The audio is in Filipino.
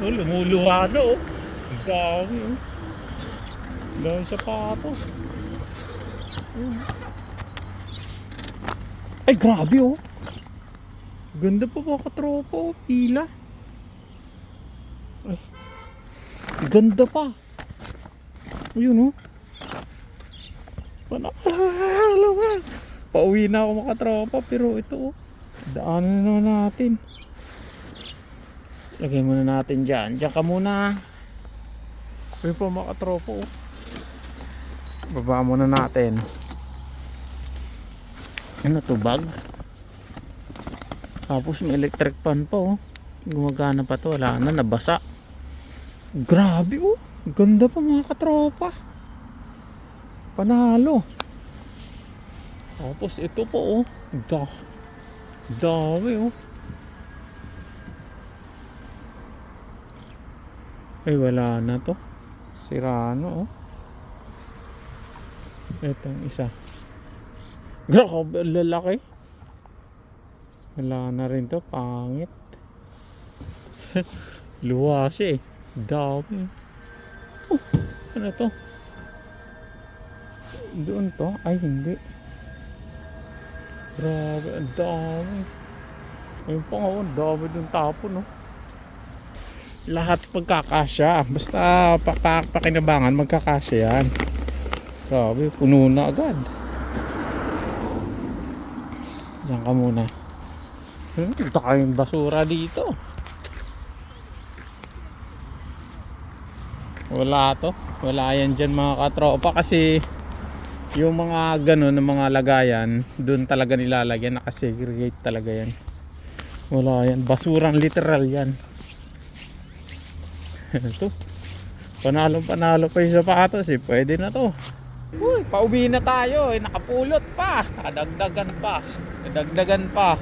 Oh, lumuluha na oh. Ang dami oh. Dami sapatos. Ay grabe oh. Ganda pa mga katropa oh. Pila. Ay. Ganda pa. Ayun oh. Pauwi na ako mga katropa. Pero ito oh. Daanan na natin. Lagay muna natin dyan. Diyan ka muna. Ayun pa mga katropa oh. Baba muna natin. Ano to, bag? Tapos may electric fan pa oh. Gumagana pa to. Wala na, nabasa. Grabe oh. Ganda pa mga katropa. Panalo. Tapos ito po oh. Dami oh. Ay wala na to. Sirano oh. Itong isa. Grabe, lalaki. Wala na rin to. Pangit. Luwa siya eh. Dami. Oh, ano to? Doon to? Ay hindi. Grabe, ang dami. Ayun pa nga, ang dami doon tapon no. Lahat pagkakasya. Basta pakinabangan, magkakasya yan. Grabe, puno na agad. Diyan ka muna. Ito kayong basura dito. Wala to. Wala yan dyan mga katropa. Kasi yung mga ganun na mga lagayan, doon talaga nilalagyan. Nakasegregate talaga yan. Wala yan. Basurang literal yan. Ito. Panalo pa yung sapatos eh. Pwede na to. Uy, pauwi na tayo eh. Nakapulot pa. Nadagdagan pa.